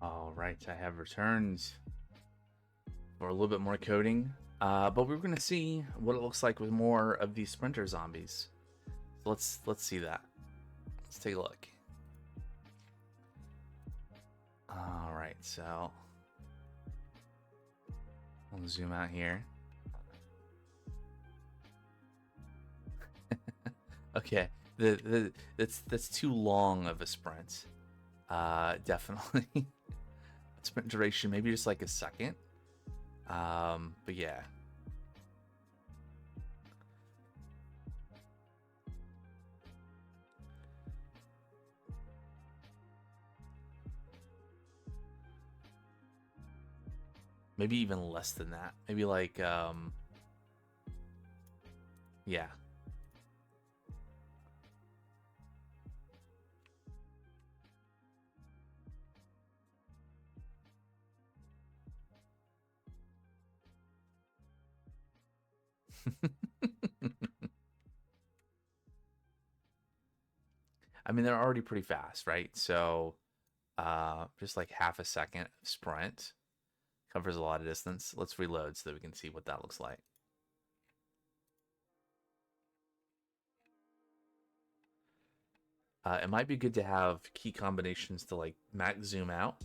All right, I have returned for a little bit more coding, but we're going to see what it looks like with more of these sprinter zombies. So let's see that. Let's take a look. All right, so I'll zoom out here. Okay, that's too long of a sprint. Definitely. Sprint duration maybe just like a second. But yeah. Maybe even less than that. Maybe like yeah. I mean, they're already pretty fast, right? So just like half a second sprint covers a lot of distance. Let's reload so that we can see what that looks like. It might be good to have key combinations to like max zoom out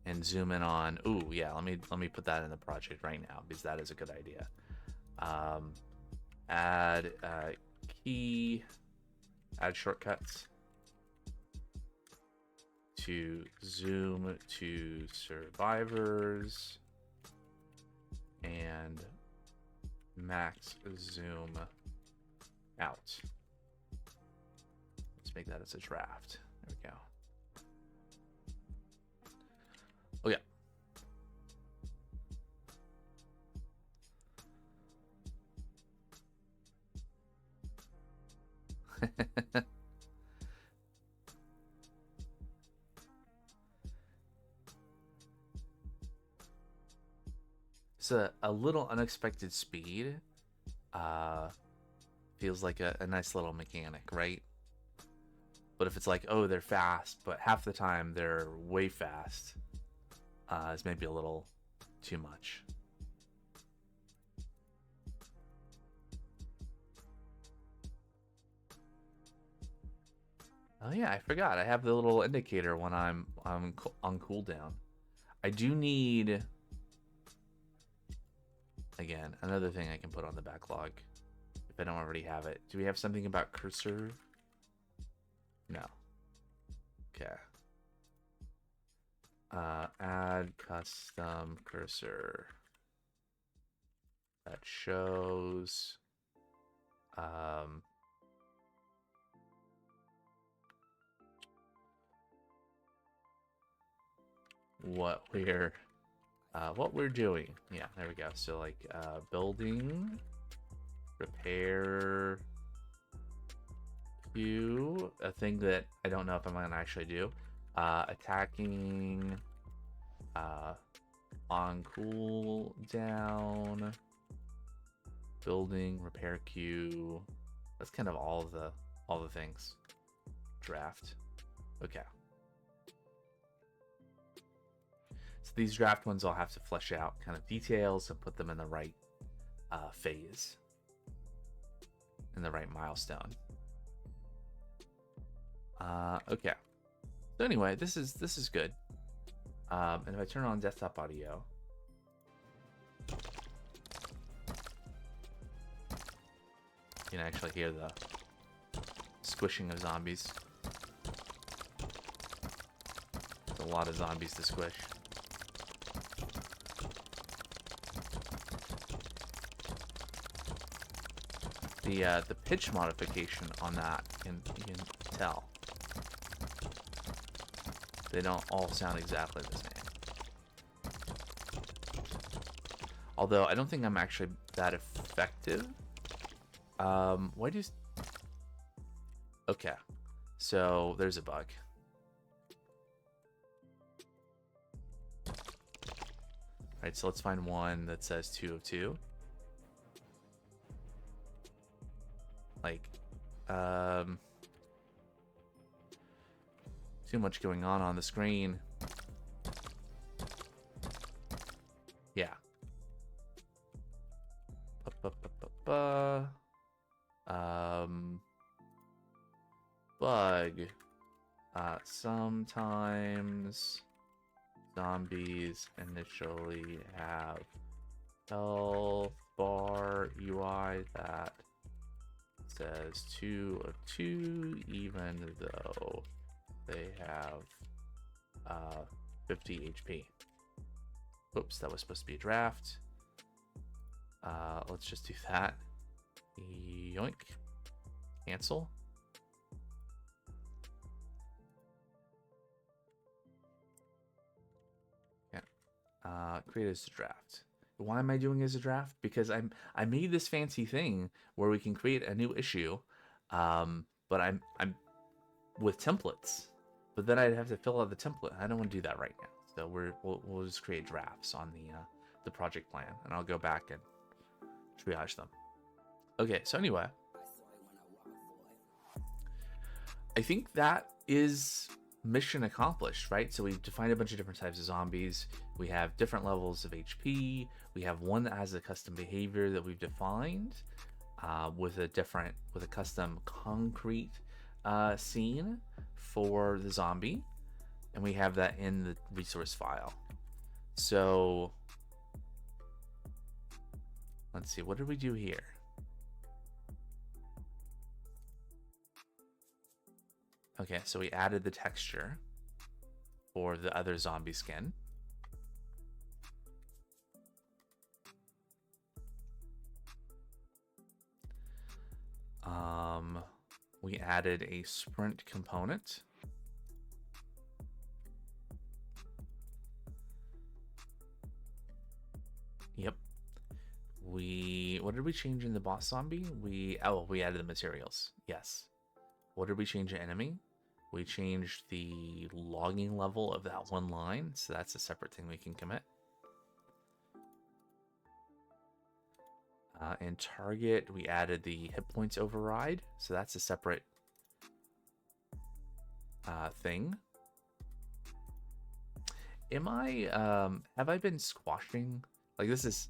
and zoom in on. Ooh, yeah. Let me put that in the project right now because that is a good idea. Add key, add shortcuts to zoom to survivors and max zoom out. Let's make that as a draft. There we go. Oh yeah. It's a little unexpected speed. Feels like a nice little mechanic, right? But if it's like, oh, they're fast, but half the time they're way fast, it's maybe a little too much. Oh yeah, I forgot. I have the little indicator when I'm on cooldown. I do need, again, another thing I can put on the backlog if I don't already have it. Do we have something about cursor? No. Okay. Add custom cursor that shows what we're doing. Yeah, there we go. So like building, repair queue, a thing that I don't know if I'm gonna actually do. Attacking on cooldown, building, repair queue. That's kind of all the things. Draft. Okay. So these draft ones I'll have to flesh out kind of details and put them in the right phase, in the right milestone. Okay. So anyway, this is good. And if I turn on desktop audio, you can actually hear the squishing of zombies. There's a lot of zombies to squish. The pitch modification on that, you can tell. They don't all sound exactly the same. Although I don't think I'm actually that effective. Why do you... Okay, so there's a bug. Alright, so let's find one that says 2 of 2. Like, too much going on the screen. Yeah. Bug. Sometimes zombies initially have health bar UI that says 2 of 2, even though they have 50 HP. Oops, that was supposed to be a draft. Let's just do that. Yoink. Cancel. Yeah. Create as a draft. Why am I doing as a draft? Because I made this fancy thing where we can create a new issue, but I'm with templates. But then I'd have to fill out the template. I don't want to do that right now. So we'll just create drafts on the project plan, and I'll go back and triage them. Okay, so anyway, I think that is mission accomplished, right? So we've defined a bunch of different types of zombies. We have different levels of HP. We have one that has a custom behavior that we've defined with a custom concrete scene for the zombie, and we have that in the resource file. So let's see, what did we do here? Okay, so we added the texture for the other zombie skin. We added a sprint component. Yep. What did we change in the boss zombie? We added the materials. Yes. What did we change in enemy? We changed the logging level of that one line, so that's a separate thing we can commit. In target, we added the hit points override, so that's a separate thing. Have I been squashing? Like this is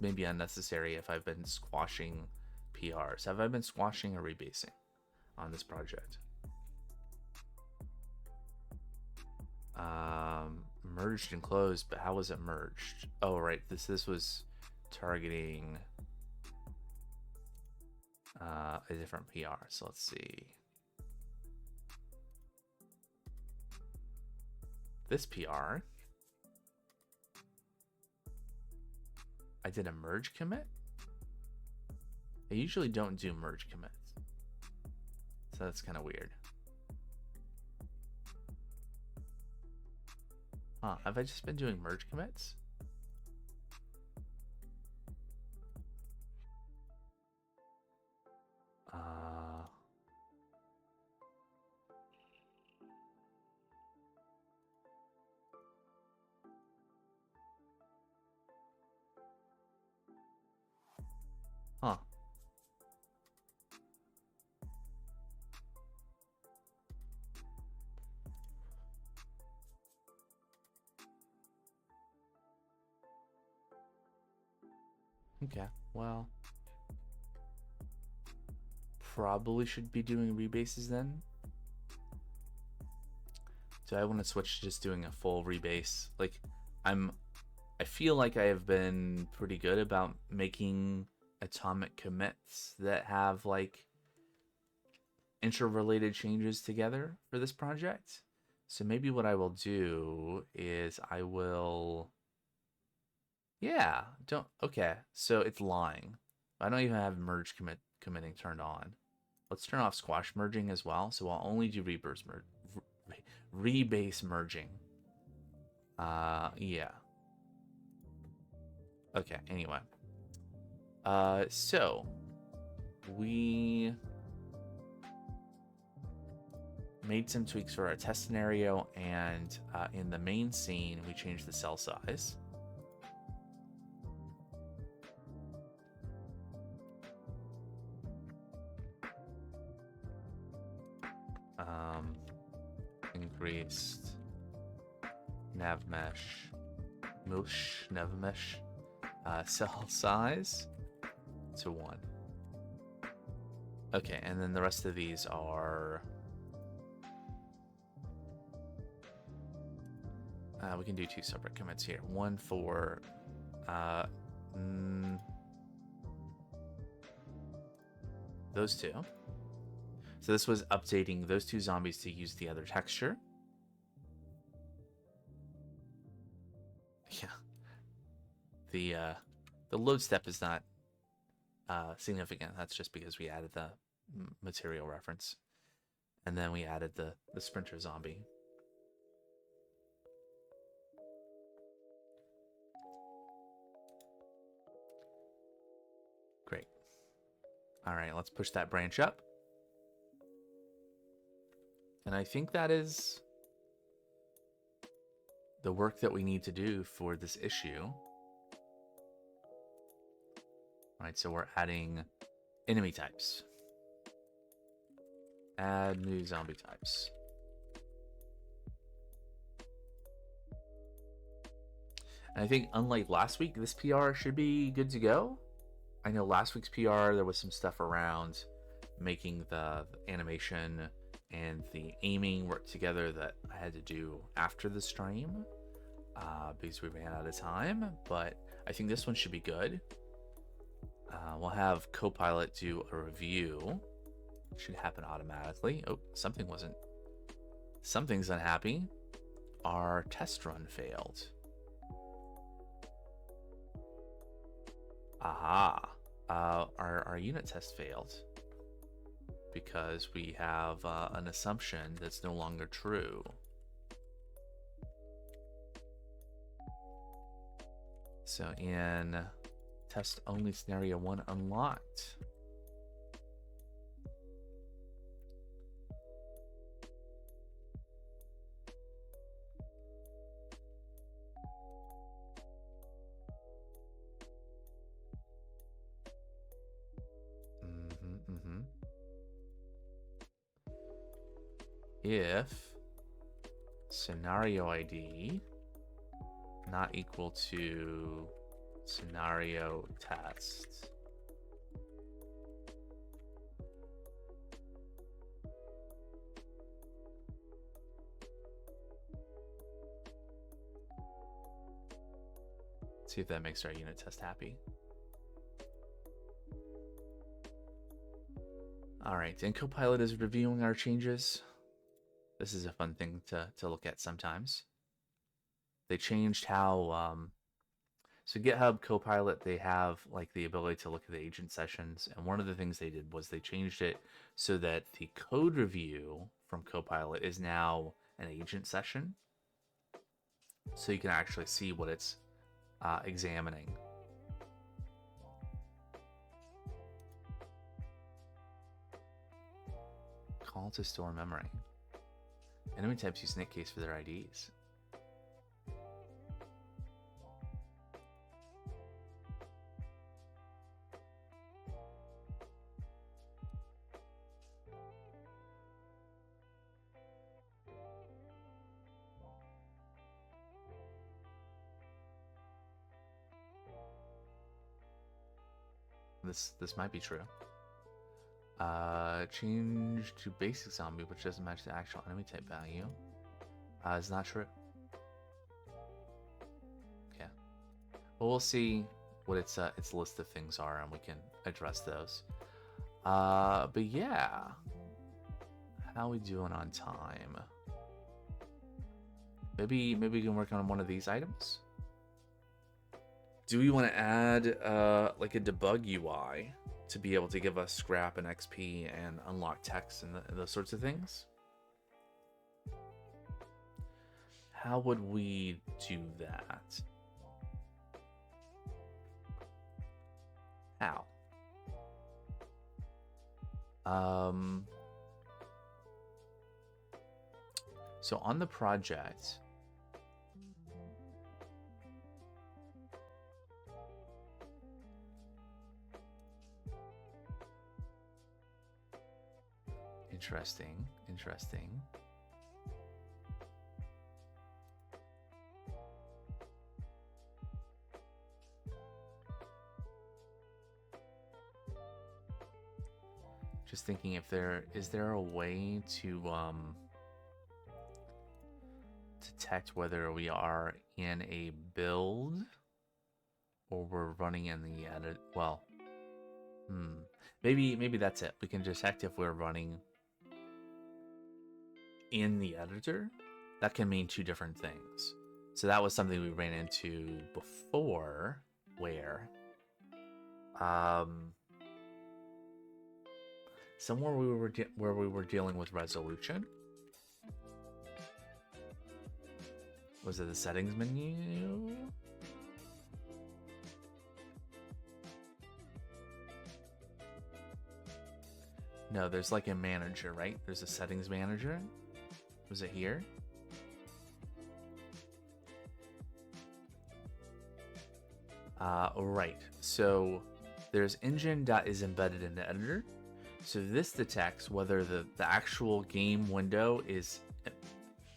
maybe unnecessary if I've been squashing PRs. Have I been squashing or rebasing on this project? Merged and closed, but how was it merged? Oh, right. This was targeting a different PR. So let's see. This PR, I did a merge commit. I usually don't do merge commits, so that's kind of weird. Huh, have I just been doing merge commits? Huh. Okay, well, probably should be doing rebases then. So I want to switch to just doing a full rebase. Like I feel like I have been pretty good about making atomic commits that have like interrelated changes together for this project. So maybe what I will do is I will, yeah, okay, so it's lying. I don't even have merge committing turned on. Let's turn off squash merging as well. So I'll only do rebase merging. Yeah. Okay, anyway. So we made some tweaks for our test scenario, and in the main scene, we changed the cell size. Increased nav mesh Mush, never mesh. Cell size to 1. Okay, and then the rest of these are... we can do 2 separate commits here. One for... those 2. So this was updating those 2 zombies to use the other texture. Yeah. The load step is not significant. That's just because we added the material reference. And then we added the sprinter zombie. Great. All right, let's push that branch up. And I think that is the work that we need to do for this issue. All right, so we're adding enemy types. Add new zombie types. And I think unlike last week, this PR should be good to go. I know last week's PR, there was some stuff around making the animation and the aiming work together that I had to do after the stream because we ran out of time. But I think this one should be good. We'll have Copilot do a review. Should happen automatically. Oh, something's unhappy. Our test run failed. Aha. Our unit test failed because we have an assumption that's no longer true. So in test only scenario 1 unlocked. If scenario ID not equal to scenario test, see if that makes our unit test happy. All right, and Copilot is reviewing our changes. This is a fun thing to look at sometimes. They changed how, so GitHub Copilot, they have like the ability to look at the agent sessions. And one of the things they did was they changed it so that the code review from Copilot is now an agent session. So you can actually see what it's examining. Call to store memory. Enemy types use Netcase for their IDs. This might be true. Change to basic zombie, which doesn't match the actual enemy type value. Is not true. Okay. Well, we'll see what its list of things are, and we can address those. But yeah, how we doing on time? Maybe we can work on one of these items. Do we want to add like a debug UI to be able to give us scrap and XP and unlock text and those sorts of things? How would we do that? How? So on the project, interesting. Just thinking if is there a way to detect whether we are in a build or we're running in the edit. Well, maybe that's it. We can detect if we're running in the editor. That can mean two different things. So that was something we ran into before, where somewhere where we were dealing with resolution. Was it the settings menu? No, there's like a manager, right? There's a settings manager. Was it here? Right. So there's engine that is embedded in the editor. So this detects whether the actual game window is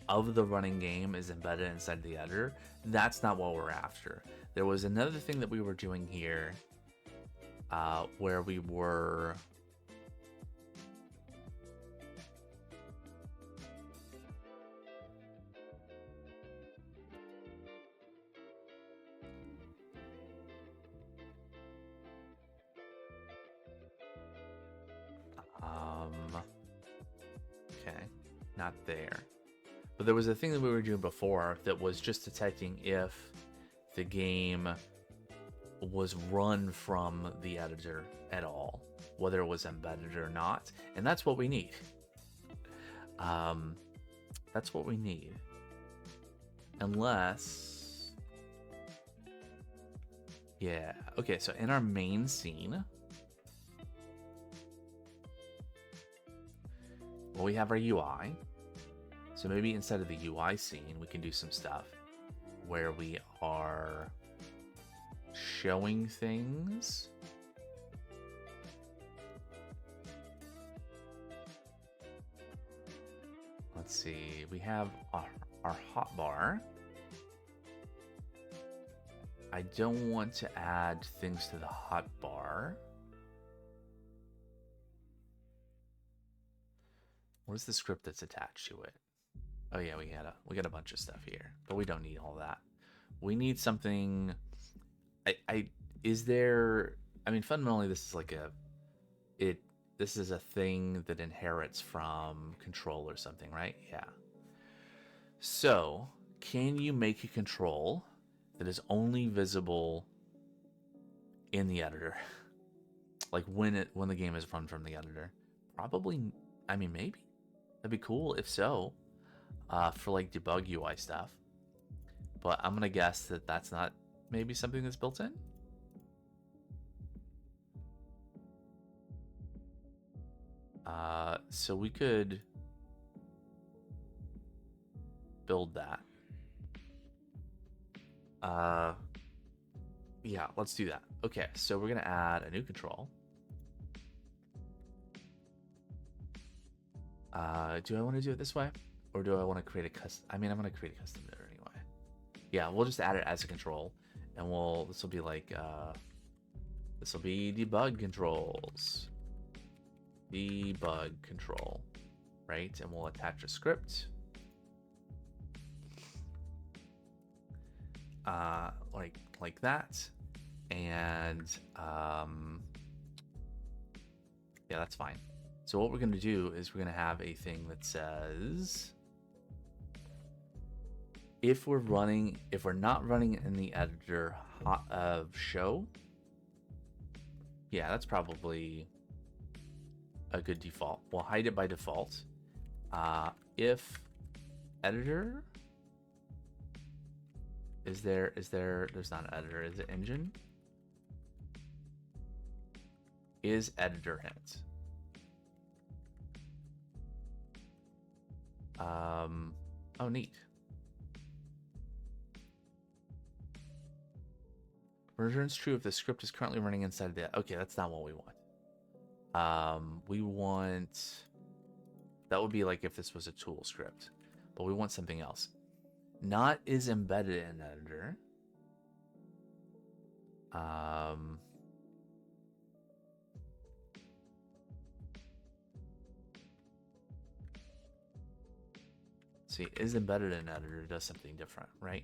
of the running game is embedded inside the editor. That's not what we're after. There was another thing that we were doing here where we were okay, not there. But there was a thing that we were doing before that was just detecting if the game was run from the editor at all, whether it was embedded or not. And that's what we need. That's what we need. Unless... yeah. Okay, so in our main scene... well, we have our UI. So maybe instead of the UI scene, we can do some stuff where we are showing things. Let's see. We have our hotbar. I don't want to add things to the hotbar. What is the script that's attached to it? Oh yeah, we got a bunch of stuff here, but we don't need all that. We need something. Is there? I mean, fundamentally, this is like this is a thing that inherits from control or something, right? Yeah. So, can you make a control that is only visible in the editor, like when the game is run from the editor? Probably. I mean, maybe that'd be cool if so. For like debug UI stuff, but I'm gonna guess that that's not maybe something that's built in. So we could build that. Yeah, let's do that. Okay, so we're gonna add a new control. Do I want to do it this way? Or do I want to create a custom? I mean, I'm going to create a custom there anyway. Yeah, we'll just add it as a control. And this will be like, this will be debug controls. Debug control, right? And we'll attach a script. Like that. And, yeah, that's fine. So what we're going to do is we're going to have a thing that says, if we're not running in the editor of show, yeah, that's probably a good default. We'll hide it by default. If editor, there's not an editor, is it engine? Is editor hint? Oh, neat. Returns true if the script is currently running inside of the... okay, that's not what we want. We want... that would be like if this was a tool script. But we want something else. Not is embedded in editor. See, is embedded in editor does something different, right?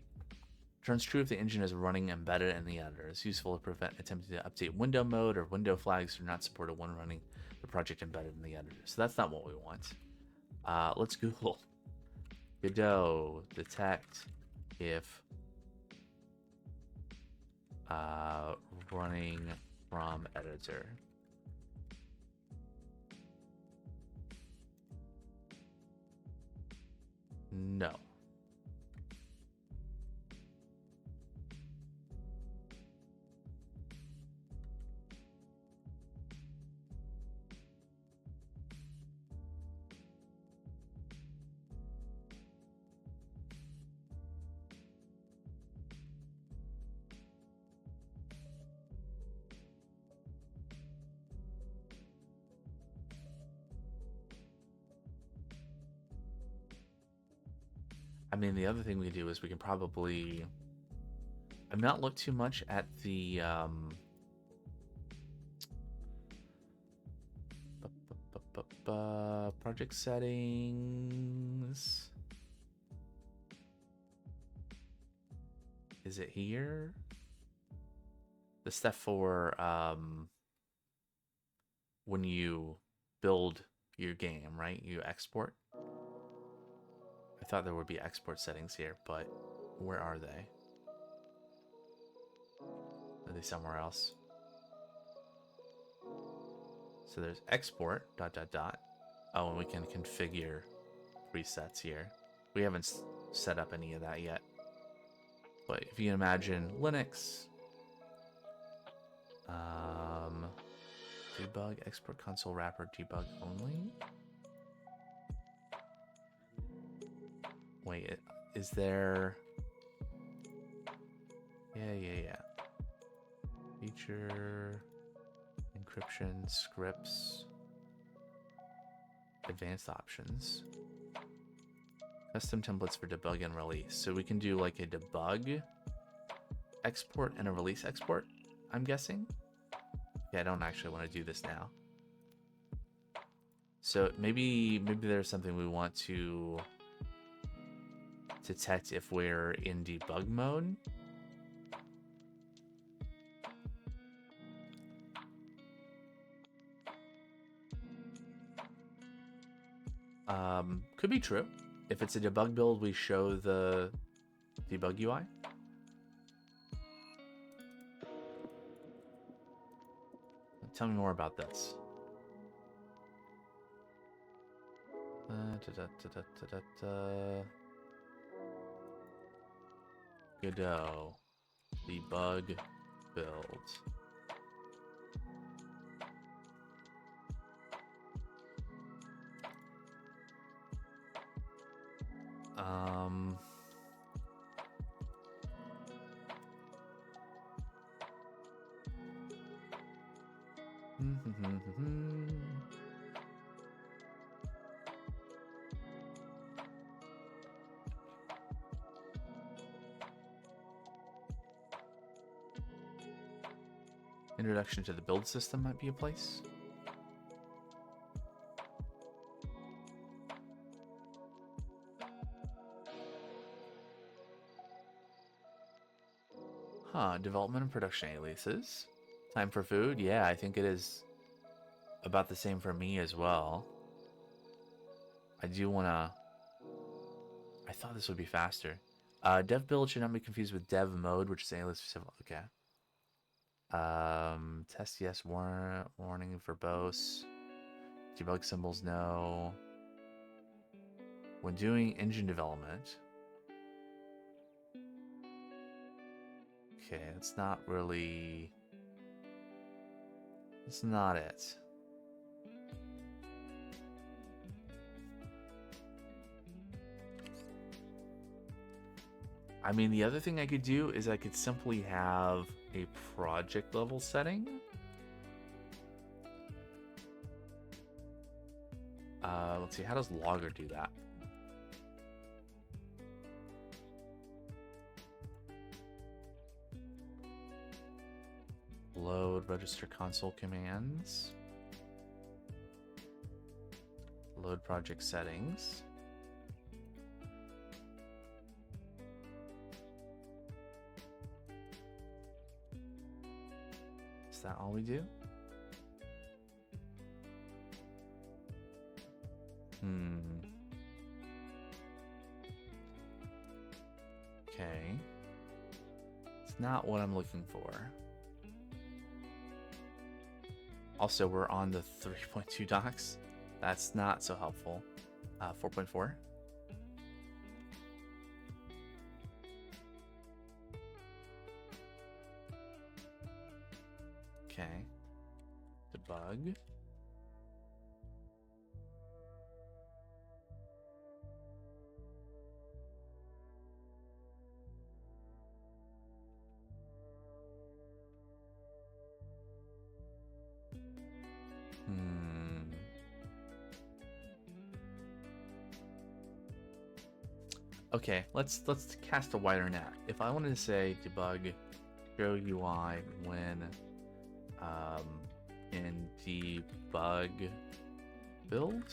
Turns true if the engine is running embedded in the editor. It's useful to prevent attempting to update window mode or window flags are not supported when running the project embedded in the editor. So that's not what we want. Let's Google Godot detect if running from editor. No. I mean, the other thing we do is we can probably... I've not looked too much at the... project settings. Is it here? The stuff for when you build your game, right? You export. I thought there would be export settings here, but where are they? Are they somewhere else? So there's export, ... Oh, and we can configure presets here. We haven't set up any of that yet. But if you can imagine Linux, debug, export console wrapper, debug only. Wait, is there... Yeah. Feature, encryption, scripts, advanced options, custom templates for debug and release. So we can do like a debug export and a release export, I'm guessing. Yeah, I don't actually want to do this now. So maybe there's something we want to detect if we're in debug mode. Could be true. If it's a debug build, we show the debug UI. Tell me more about this. Godot debug build. Introduction to the build system might be a place. Development and production aliases. Time for food? Yeah, I think it is about the same for me as well. I do want to... I thought this would be faster. Dev build should not be confused with dev mode, which is alias specific. Okay. Test yes, warning verbose. Debug symbols no. When doing engine development... Okay, it's not really... It's not it. I mean, the other thing I could do is I could simply have a project level setting. Let's see, how does logger do that? Load register console commands. Load project settings. Is that all we do? Okay. It's not what I'm looking for. Also, we're on the 3.2 docs. That's not so helpful. 4.4. Okay. Debug. Okay, let's cast a wider net. If I wanted to say debug show UI when in debug build.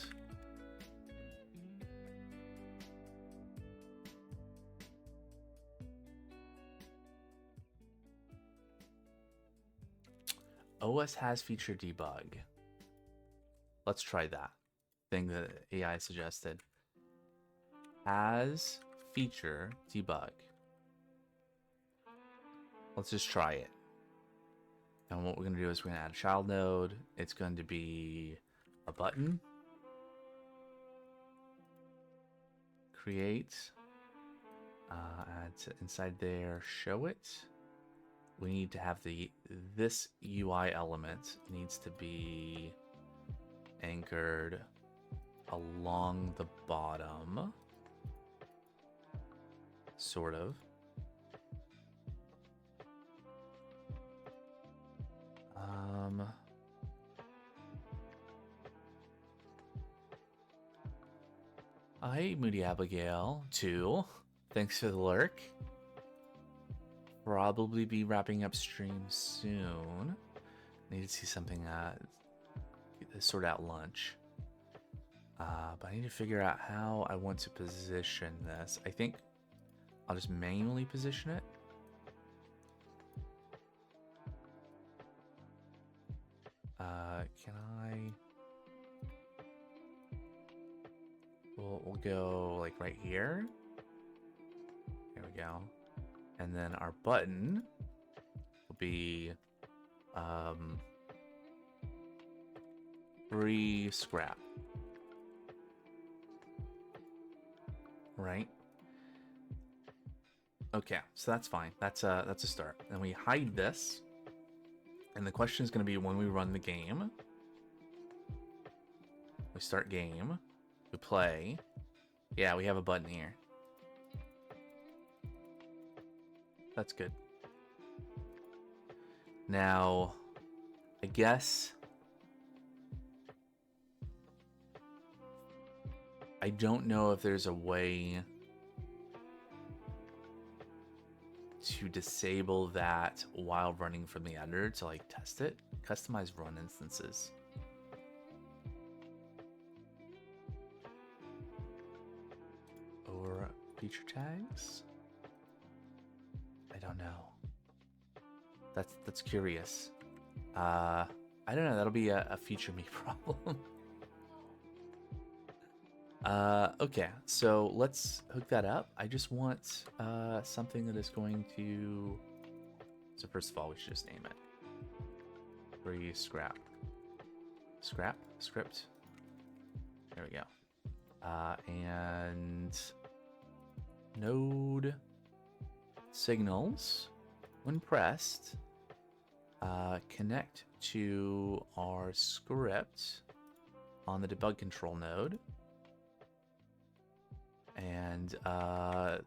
OS has feature debug. Let's try that thing that AI suggested. Has feature debug. Let's just try it. And what we're going to do is we're going to add a child node. It's going to be a button. Create. Add inside there, show it. We need to have this UI element needs to be anchored along the bottom. Sort of. Hi, Moody Abigail, too. Thanks for the lurk. Probably be wrapping up stream soon. Need to see something sort out lunch. But I need to figure out how I want to position this. I think I'll just manually position it. Can I? We'll go like right here. There we go. And then our button will be free scrap. Right? Okay, so that's fine. That's a start. Then we hide this. And the question is going to be when we run the game. We start game. We play. Yeah, we have a button here. That's good. Now, I guess I don't know if there's a way to disable that while running from the editor to like test it. Customize run instances. Or feature tags? I don't know. That's curious. I don't know. That'll be a feature me problem. Okay, so let's hook that up. I just want something that is going to. So first of all, we should just name it. Free scrap. Scrap script. There we go. And node signals when pressed connect to our script on the debug control node. And how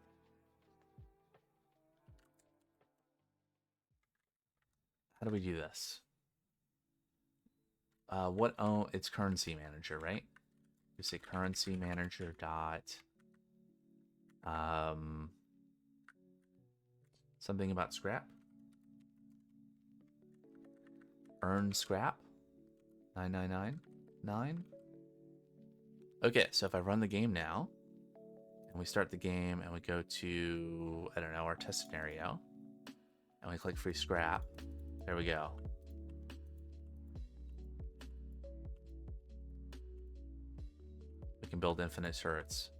do we do this? It's currency manager, right? You say currency manager dot something about scrap. Earn scrap 9999. Okay, so if I run the game now, and we start the game, and we go to, I don't know, our test scenario, and we click free scrap, there we go. can build infinite turrets.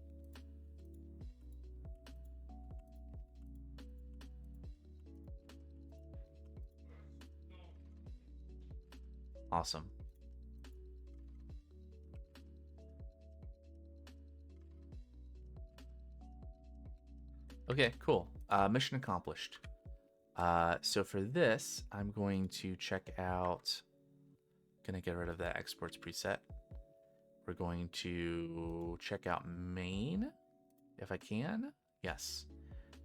Awesome. Okay, cool. Mission accomplished. So for this, I'm going to check out. Gonna get rid of that exports preset. We're going to check out main, if I can. Yes.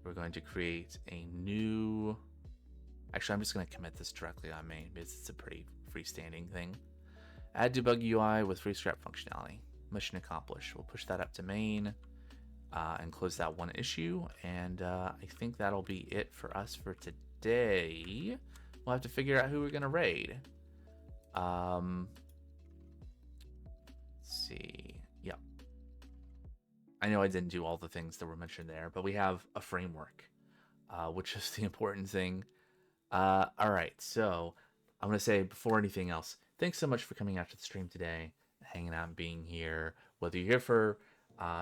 We're going to create a new. Actually, I'm just going to commit this directly on main because it's a pretty freestanding thing. Add debug UI with free scrap functionality. Mission accomplished. We'll push that up to main and close that one issue. And I think that'll be it for us for today. We'll have to figure out who we're going to raid. Let's see. Yep. I know I didn't do all the things that were mentioned there, but we have a framework, which is the important thing. All right, so I'm going to say before anything else, thanks so much for coming out to the stream today, hanging out and being here, whether you're here for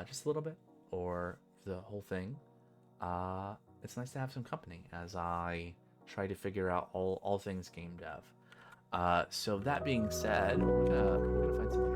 just a little bit or the whole thing. It's nice to have some company as I try to figure out all things game dev. So that being said, we're gonna find something